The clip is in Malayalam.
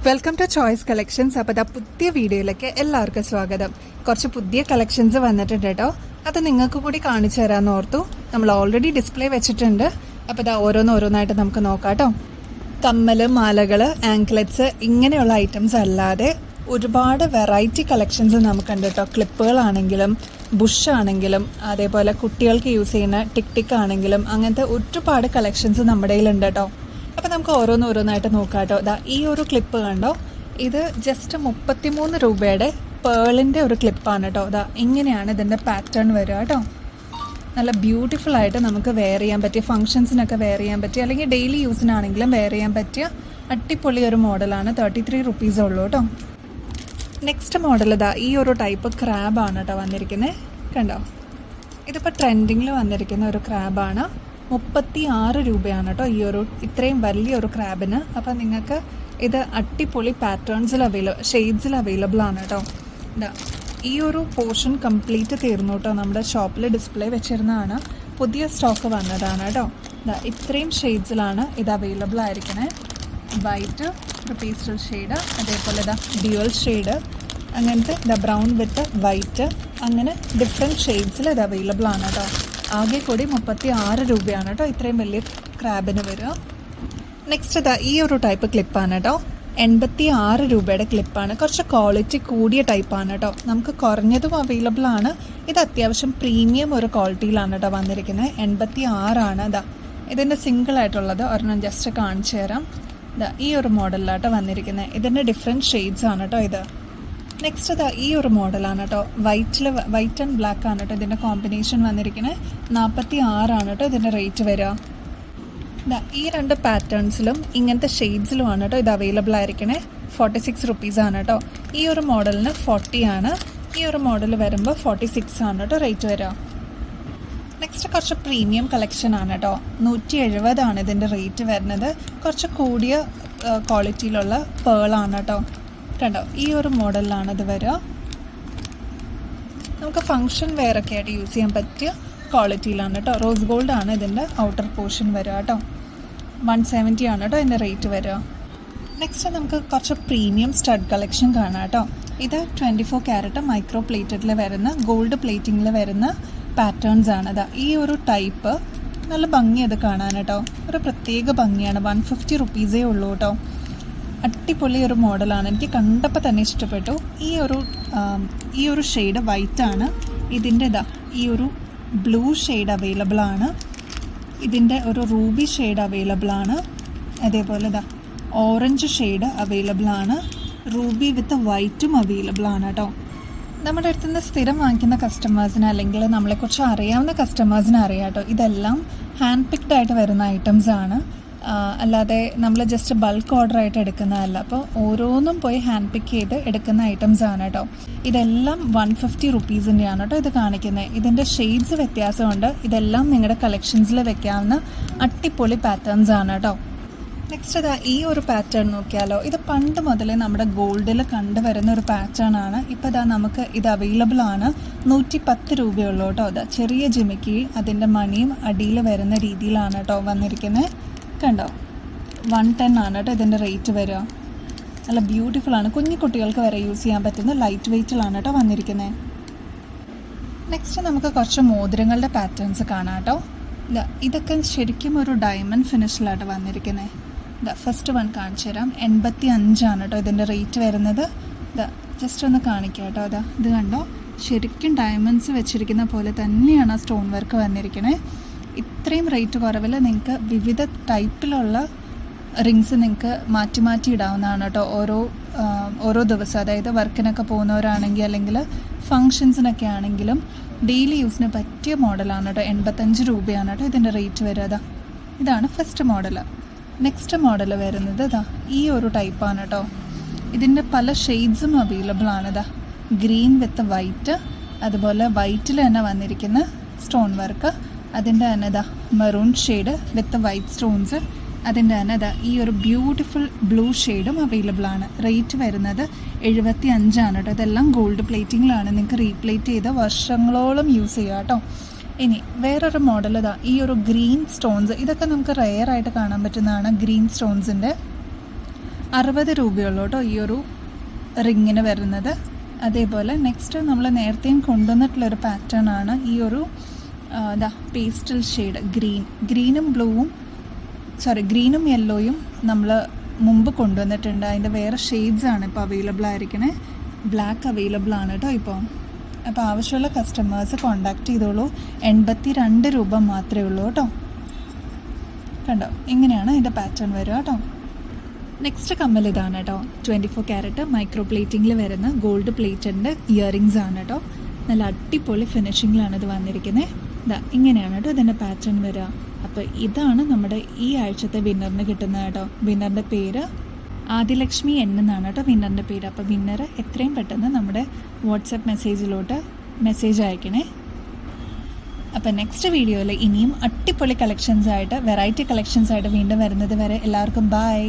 Welcome to choice collections. അപ്പോൾ പുതിയ വീഡിയോയിലേക്ക് എല്ലാവർക്കും സ്വാഗതം. കുറച്ച് പുതിയ കളക്ഷൻസ് വന്നിട്ടുണ്ട് കേട്ടോ. അത് നിങ്ങൾക്ക് കൂടി കാണിച്ചു തരാമെന്ന് ഓർത്തു. നമ്മൾ ഓൾറെഡി ഡിസ്പ്ലേ വെച്ചിട്ടുണ്ട്. അപ്പോൾ ഇത് ഓരോന്നായിട്ട് നമുക്ക് നോക്കാം കേട്ടോ. കമ്മൽ, മാലകൾ, ആങ്ക്ലെറ്റ്സ് ഇങ്ങനെയുള്ള ഐറ്റംസ് അല്ലാതെ ഒരുപാട് വെറൈറ്റി കളക്ഷൻസ് നമുക്കുണ്ട് കേട്ടോ. ക്ലിപ്പുകളാണെങ്കിലും ബുഷ് ആണെങ്കിലും അതേപോലെ കുട്ടികൾക്ക് യൂസ് ചെയ്യുന്ന ടിക് ആണെങ്കിലും അങ്ങനത്തെ ഒരുപാട് കളക്ഷൻസ് നമ്മുടെ കയ്യിലുണ്ട് കേട്ടോ. അപ്പോൾ നമുക്ക് ഓരോന്നായിട്ട് നോക്കാം കേട്ടോ. ഈ ഒരു ക്ലിപ്പ് കണ്ടോ, ഇത് ജസ്റ്റ് 33 രൂപയുടെ പേളിൻ്റെ ഒരു ക്ലിപ്പാണ് കേട്ടോ. ഇങ്ങനെയാണ് ഇതിൻ്റെ പാറ്റേൺ വരിക കേട്ടോ. നല്ല ബ്യൂട്ടിഫുൾ ആയിട്ട് നമുക്ക് വെയർ ചെയ്യാൻ പറ്റിയ, ഫങ്ഷൻസിനൊക്കെ വെയർ ചെയ്യാൻ പറ്റിയ, അല്ലെങ്കിൽ ഡെയിലി യൂസിനാണെങ്കിലും വെയർ ചെയ്യാൻ പറ്റിയ അടിപൊളി ഒരു മോഡലാണ്. 33 റുപ്പീസേ ഉള്ളൂ കേട്ടോ. നെക്സ്റ്റ് മോഡൽ ഈ ഒരു ടൈപ്പ് ക്രാബാണ് കേട്ടോ വന്നിരിക്കുന്നത്. കണ്ടോ, ഇതിപ്പോൾ ട്രെൻഡിങ്ങിൽ വന്നിരിക്കുന്ന ഒരു ക്രാബാണ്. 36 രൂപയാണ് കേട്ടോ ഈ ഒരു ഇത്രയും വലിയൊരു ക്രാബിന്. അപ്പം നിങ്ങൾക്ക് ഇത് അടിപൊളി പാറ്റേൺസിൽ ഷെയ്ഡ്സിൽ അവൈലബിൾ ആണ് കേട്ടോ. ഈ ഒരു പോർഷൻ കംപ്ലീറ്റ് തീർന്നു കേട്ടോ. നമ്മുടെ ഷോപ്പിൽ ഡിസ്പ്ലേ വെച്ചിരുന്നതാണ്, പുതിയ സ്റ്റോക്ക് വന്നതാണ് കേട്ടോ. ഇത്രയും ഷെയ്ഡ്സിലാണ് ഇത് അവൈലബിൾ ആയിരിക്കണേ. വൈറ്റ്, ഒരു പേസ്റ്റൽ ഷെയ്ഡ്, അതേപോലെ ഡ്യുവൽ ഷെയ്ഡ്, അങ്ങനത്തെ ബ്രൗൺ വിത്ത് വൈറ്റ്, അങ്ങനെ ഡിഫറെൻറ്റ് ഷെയ്ഡ്സിൽ ഇത് അവൈലബിൾ ആണ് കേട്ടോ. ആകെ കൂടി 36 രൂപയാണ് കേട്ടോ ഇത്രയും വലിയ ക്രാബിന് വരിക. നെക്സ്റ്റ് ഈ ഒരു ടൈപ്പ് ക്ലിപ്പാണ് കേട്ടോ. 86 രൂപയുടെ ക്ലിപ്പാണ്. കുറച്ച് ക്വാളിറ്റി കൂടിയ ടൈപ്പാണ് കേട്ടോ. നമുക്ക് കുറഞ്ഞതും അവൈലബിൾ ആണ്. ഇത് അത്യാവശ്യം പ്രീമിയം ഒരു ക്വാളിറ്റിയിലാണ് കേട്ടോ വന്നിരിക്കുന്നത്. 86 ആണ്. ഇതിൻ്റെ സിംഗിൾ ആയിട്ടുള്ളത് ഒരെണ്ണം ജസ്റ്റ് കാണിച്ചു തരാം. ഈ ഒരു മോഡലിലാട്ടോ വന്നിരിക്കുന്നത്. ഇതിൻ്റെ ഡിഫറെൻറ്റ് ഷെയ്ഡ്സ് ആണ് കേട്ടോ ഇത്. നെക്സ്റ്റ് ഈ ഒരു മോഡലാണ് കേട്ടോ. വൈറ്റ് ആൻഡ് ബ്ലാക്ക് ആണ് കേട്ടോ ഇതിൻ്റെ കോമ്പിനേഷൻ വന്നിരിക്കുന്നത്. 46 ആണ് കേട്ടോ ഇതിൻ്റെ റേറ്റ് വരിക. ഈ രണ്ട് പാറ്റേൺസിലും ഇങ്ങനത്തെ ഷെയ്ഡ്സിലുമാണ് കേട്ടോ ഇത് അവൈലബിൾ ആയിരിക്കണേ. 46 റുപ്പീസാണ് കേട്ടോ. ഈ ഒരു മോഡലിന് 40 ആണ്. ഈ ഒരു മോഡൽ വരുമ്പോൾ 46 ആണ് കേട്ടോ റേറ്റ് വരിക. നെക്സ്റ്റ് കുറച്ച് പ്രീമിയം കളക്ഷൻ ആണ് കേട്ടോ. 170 ആണ് ഇതിൻ്റെ റേറ്റ് വരുന്നത്. കുറച്ച് കൂടിയ ക്വാളിറ്റിയിലുള്ള പേളാണ് കേട്ടോ. കണ്ടോ, ഈ ഒരു മോഡലിലാണ് ഇത് വരിക. നമുക്ക് ഫങ്ഷൻ വെയറൊക്കെ ആയിട്ട് യൂസ് ചെയ്യാൻ പറ്റിയ ക്വാളിറ്റിയിലാണ് കേട്ടോ. റോസ് ഗോൾഡ് ആണ് ഇതിൻ്റെ ഔട്ടർ പോർഷൻ വരിക കേട്ടോ. 170 ആണ് കേട്ടോ ഇതിൻ്റെ റേറ്റ് വരിക. നെക്സ്റ്റ് നമുക്ക് കുറച്ച് പ്രീമിയം സ്റ്റഡ് കളക്ഷൻ കാണാം കേട്ടോ. ഇത് 24 ക്യാരറ്റ് മൈക്രോ പ്ലേറ്റഡിൽ വരുന്ന, ഗോൾഡ് പ്ലേറ്റിങ്ങിൽ വരുന്ന പാറ്റേൺസ് ആണ്. ഈ ഒരു ടൈപ്പ് നല്ല ഭംഗി അത് കാണാൻ കേട്ടോ. ഒരു പ്രത്യേക ഭംഗിയാണ്. 150 റുപ്പീസേ ഉള്ളൂ കേട്ടോ. അടിപൊളി ഒരു മോഡലാണ്. എനിക്ക് കണ്ടപ്പോൾ തന്നെ ഇഷ്ടപ്പെട്ടു. ഈ ഒരു ഷെയ്ഡ് വൈറ്റാണ്. ഇതിൻ്റെ ഈ ഒരു ബ്ലൂ ഷെയ്ഡ് അവൈലബിൾ ആണ്. ഇതിൻ്റെ ഒരു റൂബി ഷെയ്ഡ് അവൈലബിൾ ആണ്. അതേപോലെ ഓറഞ്ച് ഷെയ്ഡ് അവൈലബിൾ ആണ്. റൂബി വിത്ത് വൈറ്റും അവൈലബിൾ ആണ് കേട്ടോ. നമ്മുടെ അടുത്ത് നിന്ന് സ്ഥിരം വാങ്ങിക്കുന്ന കസ്റ്റമേഴ്സിന്, അല്ലെങ്കിൽ നമ്മളെക്കുറിച്ച് അറിയാവുന്ന കസ്റ്റമേഴ്സിന് അറിയാം കേട്ടോ. ഇതെല്ലാം ഹാൻഡ് പിക്ഡ് ആയിട്ട് വരുന്ന ഐറ്റംസ് ആണ്. അല്ലാതെ നമ്മൾ ജസ്റ്റ് ബൾക്ക് ഓർഡർ ആയിട്ട് എടുക്കുന്നതല്ല. അപ്പോൾ ഓരോന്നും പോയി ഹാൻഡ് പിക്ക് ചെയ്ത് എടുക്കുന്ന ഐറ്റംസ് ആണ് കേട്ടോ. ഇതെല്ലാം 150 റുപ്പീസിൻ്റെയാണ് കേട്ടോ ഇത് കാണിക്കുന്നത്. ഇതിൻ്റെ ഷെയ്ഡ്സ് വ്യത്യാസമുണ്ട്. ഇതെല്ലാം നിങ്ങളുടെ കളക്ഷൻസിൽ വെക്കാവുന്ന അടിപൊളി പാറ്റേൺസ് ആണ് കേട്ടോ. നെക്സ്റ്റ് ഈ ഒരു പാറ്റേൺ നോക്കിയാലോ. ഇത് പണ്ട് മുതലേ നമ്മുടെ ഗോൾഡിൽ കണ്ടുവരുന്ന ഒരു പാറ്റേൺ ആണ്. ഇപ്പോൾ നമുക്ക് ഇത് അവൈലബിൾ ആണ്. 110 രൂപയുള്ളൂ കേട്ടോ. ചെറിയ ജിമിക്കി, അതിൻ്റെ മണിയും അടിയിൽ വരുന്ന രീതിയിലാണ് കേട്ടോ വന്നിരിക്കുന്നത്. കണ്ടോ, 110 ആണ് കേട്ടോ ഇതിൻ്റെ റേറ്റ് വരിക. നല്ല ബ്യൂട്ടിഫുൾ ആണ്. കുഞ്ഞു കുട്ടികൾക്ക് വരെ യൂസ് ചെയ്യാൻ പറ്റുന്ന ലൈറ്റ് വെയ്റ്റിലാണ് കേട്ടോ വന്നിരിക്കുന്നത്. നെക്സ്റ്റ് നമുക്ക് കുറച്ച് മോതിരങ്ങളുടെ പാറ്റേൺസ് കാണാം കേട്ടോ. ഇതൊക്കെ ശരിക്കും ഒരു ഡയമണ്ട് ഫിനിഷിലായിട്ട് വന്നിരിക്കുന്നത്. ഫസ്റ്റ് വൺ കാണിച്ചു തരാം. 85 ആണ് കേട്ടോ ഇതിൻ്റെ റേറ്റ് വരുന്നത്. ജസ്റ്റ് ഒന്ന് കാണിക്കാം കേട്ടോ. ഇത് കണ്ടോ, ശരിക്കും ഡയമണ്ട്സ് വെച്ചിരിക്കുന്ന പോലെ തന്നെയാണ് ആ സ്റ്റോൺ വർക്ക് വന്നിരിക്കുന്നത്. ഇത്രയും റേറ്റ് കുറവിൽ നിങ്ങൾക്ക് വിവിധ ടൈപ്പിലുള്ള റിങ്സ് നിങ്ങൾക്ക് മാറ്റി ഇടാവുന്നതാണ് കേട്ടോ. ഓരോ ദിവസം, അതായത് വർക്കിനൊക്കെ പോകുന്നവരാണെങ്കിൽ, അല്ലെങ്കിൽ ഫങ്ഷൻസിനൊക്കെ ആണെങ്കിലും ഡെയിലി യൂസിന് പറ്റിയ മോഡലാണ് കേട്ടോ. 85 രൂപയാണ് കേട്ടോ ഇതിൻ്റെ റേറ്റ് വരിക. ഇതാണ് ഫസ്റ്റ് മോഡൽ. നെക്സ്റ്റ് മോഡൽ വരുന്നത് ഈ ഒരു ടൈപ്പാണ് കേട്ടോ. ഇതിൻ്റെ പല ഷെയ്ഡ്സും അവൈലബിൾ ആണ്. ഗ്രീൻ വിത്ത് വൈറ്റ്, അതുപോലെ വൈറ്റിൽ തന്നെ വന്നിരിക്കുന്ന സ്റ്റോൺ വർക്ക്, അതിൻ്റെ തന്നെ മെറൂൺ ഷെയ്ഡ് വിത്ത് വൈറ്റ് സ്റ്റോൺസ്, അതിൻ്റെ തന്നെ ഈ ഒരു ബ്യൂട്ടിഫുൾ ബ്ലൂ ഷെയ്ഡും അവൈലബിൾ ആണ്. റേറ്റ് വരുന്നത് 75 ആണ് കേട്ടോ. ഇതെല്ലാം ഗോൾഡ് പ്ലേറ്റിങ്ങിലാണ്. നിങ്ങൾക്ക് റീപ്ലേറ്റ് ചെയ്ത് വർഷങ്ങളോളം യൂസ് ചെയ്യാം കേട്ടോ. ഇനി വേറൊരു മോഡൽ ഈ ഒരു ഗ്രീൻ സ്റ്റോൺസ്, ഇതൊക്കെ നമുക്ക് റെയർ ആയിട്ട് കാണാൻ പറ്റുന്നതാണ്. ഗ്രീൻ സ്റ്റോൺസിൻ്റെ 60 രൂപയുള്ളൂ കേട്ടോ ഈ ഒരു റിങ്ങിന് വരുന്നത്. അതേപോലെ നെക്സ്റ്റ് നമ്മൾ നേരത്തെയും കൊണ്ടുവന്നിട്ടുള്ളൊരു പാറ്റേൺ ആണ് ഈ ഒരു പേസ്റ്റൽ ഷെയ്ഡ് ഗ്രീനും യെല്ലോയും നമ്മൾ മുമ്പ് കൊണ്ടുവന്നിട്ടുണ്ട്. അതിൻ്റെ വേറെ ഷെയ്ഡ്സ് ആണ് ഇപ്പോൾ അവൈലബിൾ ആയിരിക്കണേ. ബ്ലാക്ക് അവൈലബിൾ ആണ് കേട്ടോ ഇപ്പോൾ. അപ്പോൾ ആവശ്യമുള്ള കസ്റ്റമേഴ്സ് കോണ്ടാക്ട് ചെയ്തോളൂ. 82 രൂപ മാത്രമേ ഉള്ളൂ കേട്ടോ. കണ്ടോ, ഇങ്ങനെയാണ് ഇതിൻ്റെ പാറ്റേൺ വരിക കേട്ടോ. നെക്സ്റ്റ് കമ്മൽ ഇതാണ് കേട്ടോ. 24 ക്യാരറ്റ് മൈക്രോ പ്ലേറ്റിങ്ങിൽ വരുന്ന ഗോൾഡ് പ്ലേറ്റഡിൻ്റെ ഇയറിങ്സ് ആണ് കേട്ടോ. നല്ല അടിപൊളി ഫിനിഷിങ്ങിലാണ് ഇത് വന്നിരിക്കുന്നത്. ഇങ്ങനെയാണ് കേട്ടോ ഇതിൻ്റെ പാറ്റേൺ വരിക. അപ്പോൾ ഇതാണ് നമ്മുടെ ഈ ആഴ്ചത്തെ വിന്നറിന് കിട്ടുന്നത് കേട്ടോ. വിന്നറിൻ്റെ പേര് ആദിലക്ഷ്മി എന്നാണ് കേട്ടോ വിന്നറിൻ്റെ പേര്. അപ്പോൾ വിന്നർ എത്രയും പെട്ടെന്ന് നമ്മുടെ വാട്സപ്പ് മെസ്സേജിലോട്ട് മെസ്സേജ് അയക്കണേ. അപ്പോൾ നെക്സ്റ്റ് വീഡിയോയിൽ ഇനിയും അടിപൊളി കളക്ഷൻസായിട്ട് വെറൈറ്റി കളക്ഷൻസായിട്ട് വീണ്ടും വരുന്നത് വരെ എല്ലാവർക്കും ബൈ.